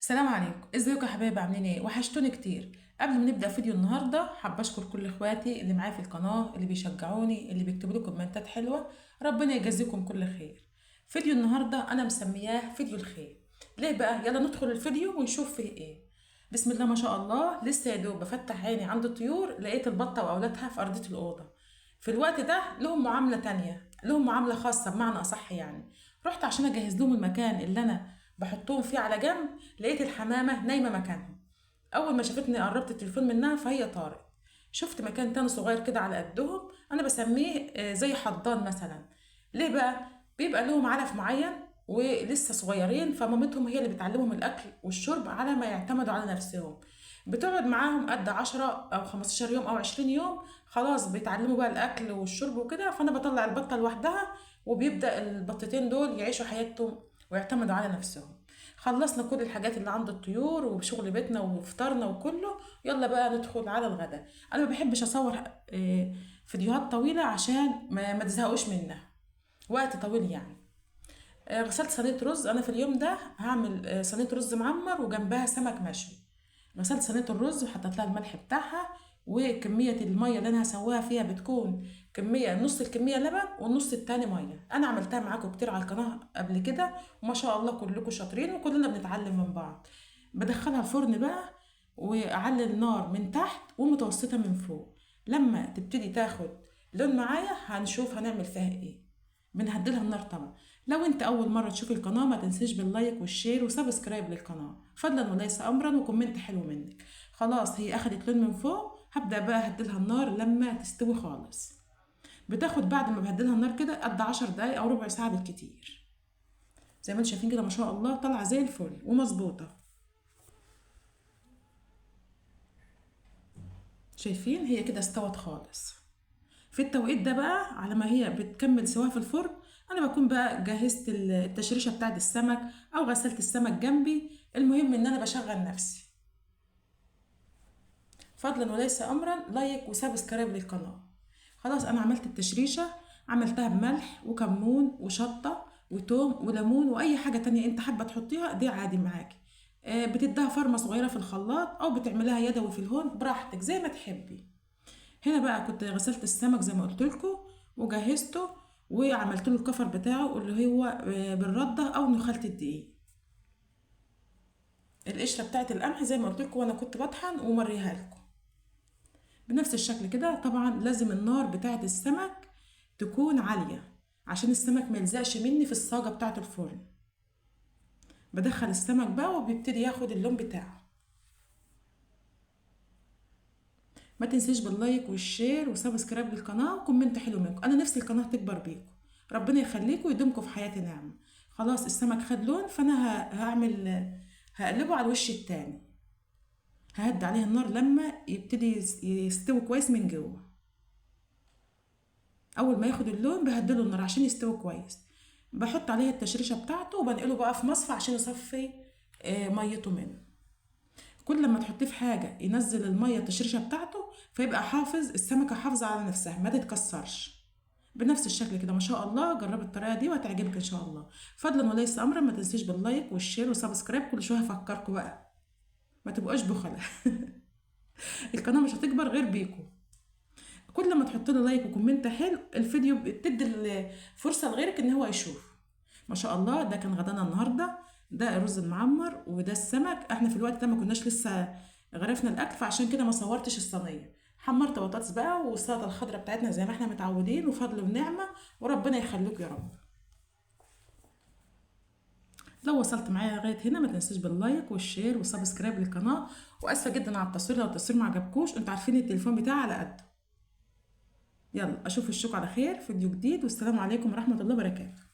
السلام عليكم، ازيكم يا حبايبي؟ عاملين ايه؟ وحشتوني كتير. قبل ما نبدا فيديو النهارده حابه اشكر كل اخواتي اللي معايا في القناه، اللي بيشجعوني، اللي بيكتبوا لي كومنتات حلوه. ربنا يجازيكم كل خير. فيديو النهارده انا مسمياه فيديو الخير. ليه بقى؟ يلا ندخل الفيديو ونشوف فيه ايه. بسم الله ما شاء الله. لسه يا دوب بفتح عيني عند الطيور لقيت البطه واولادها في ارضيه الاوضه. في الوقت ده لهم معامله تانية، لهم معامله خاصه بمعنى اصح يعني. رحت عشان اجهز لهم المكان اللي انا بحطهم فيه على جنب. لقيت الحمامة نايمة مكانهم. أول ما شافتني قربت التليفون منها فهي طارت. شفت مكان تاني صغير كده على قدهم، أنا بسميه زي حضان مثلا. ليه بقى؟ بيبقى لهم علف معين ولسه صغيرين، فمامتهم هي اللي بتعلمهم الأكل والشرب على ما يعتمدوا على نفسهم. بتقعد معاهم قد 10 أو 15 يوم أو 20 يوم. خلاص بيتعلموا بقى الأكل والشرب وكده، فأنا بطلع البطة لوحدها وبيبدأ البطتين دول يعيشوا حياتهم ويعتمدوا على نفسهم. خلصنا كل الحاجات اللي عند الطيور وشغل بيتنا وفطارنا وكله. يلا بقى ندخل على الغداء. انا ما بحبش اصور فيديوهات طويله عشان ما تزهقوش منها. وقت طويل يعني. غسلت صينيه رز. انا في اليوم ده هعمل صينيه رز معمر وجنبها سمك مشوي. غسلت صينيه الرز وحطيت لها الملح بتاعها. وكميه الميه اللي انا هسويها فيها بتكون كميه نص الكميه لبن والنص التاني ميه. انا عملتها معاكم كتير على القناه قبل كده وما شاء الله كلكم شاطرين وكلنا بنتعلم من بعض. بدخلها الفرن بقى واعلي النار من تحت ومتوسطه من فوق. لما تبتدي تاخد لون معايا هنشوف هنعمل فيها ايه. بنهدلها النار طبعا. لو انت اول مره تشوف القناه ما تنسيش باللايك والشير وسبسكرايب للقناه فضلا وليس امرا، وكومنت حلو منك. خلاص هي اخدت لون من فوق، هبدا بقى اهدلها النار لما تستوي خالص. بتاخد بعد ما بهدلها النار كده قد 10 دقايق او ربع ساعه بالكتير. زي ما انتم شايفين كده ما شاء الله طالعه زي الفل ومظبوطه. شايفين هي كده استوت خالص. في التوقيت ده بقى على ما هي بتكمل سواها في الفرن، انا بكون بقى جهزت التشريشه بتاعت السمك او غسلت السمك جنبي. المهم ان انا بشغل نفسي. فضلا وليس امرا لايك وسبسكرايب للقناه. خلاص انا عملت التشريشه. عملتها بملح وكمون وشطه وتوم وليمون واي حاجه تانية انت حابه تحطيها دي عادي معاكي. بتديها فرمه صغيره في الخلاط او بتعملها يدوي في الهون براحتك زي ما تحبي. هنا بقى كنت غسلت السمك زي ما قلت لكم وجهزته وعملت له الكفر بتاعه اللي هو بالرده او نخالة الدقيق. القشره بتاعت القمح زي ما قلت لكم وانا كنت بطحن ومريها لكم بنفس الشكل كده. طبعا لازم النار بتاعت السمك تكون عاليه عشان السمك ما يلزقش مني في الصاجه بتاعت الفرن. بدخل السمك بقى وبيبتدي ياخد اللون بتاعه. ما تنسيش باللايك والشير وسبسكرايب للقناه وكومنت حلو منكم. انا نفسي القناه تكبر بيكم. ربنا يخليكم ويدومكم في حياتي نعمه. خلاص السمك خد لون فانا هقلبه على الوش التاني. ههدي عليه النار لما يبتدي يستوي كويس من جوه. اول ما ياخد اللون بهدله النار عشان يستوي كويس. بحط عليه التشريشه بتاعته وبنقله بقى في مصفى عشان يصفي ميته منه. كل لما تحطيه في حاجة ينزل المية التشريشة بتاعته فيبقى حافظ السمكة حافظة على نفسها ما تتكسرش. بنفس الشكل كده ما شاء الله. جرب الطريقة دي وهتعجبك ان شاء الله. فضلا وليس امرا ما تنسيش باللايك والشير وسبسكرايب. كل شوية هفكركم بقى ما تبقوش بخلة. القناة مش هتكبر غير بيكم. كل ما تحط له لايك وكومنت حلو الفيديو بتدي فرصة لغيرك ان هو يشوف. ما شاء الله ده كان غدانا النهارده. ده الرز المعمر وده السمك. احنا في الوقت ده ما كناش لسه غرفنا الاكل فعشان كده ما صورتش الصينيه. حمرت بطاطس بقى والسلطه الخضراء بتاعتنا زي ما احنا متعودين وفضل ونعمه وربنا يخليك يا رب. لو وصلت معايا لغايه هنا ما تنسيش باللايك والشير والسبسكرايب للقناه. واسفه جدا على التصوير لو التصوير ما عجبكوش. انتوا عارفين التليفون بتاعي على قده. يلا اشوف الشوك على خير فيديو جديد والسلام عليكم ورحمه الله وبركاته.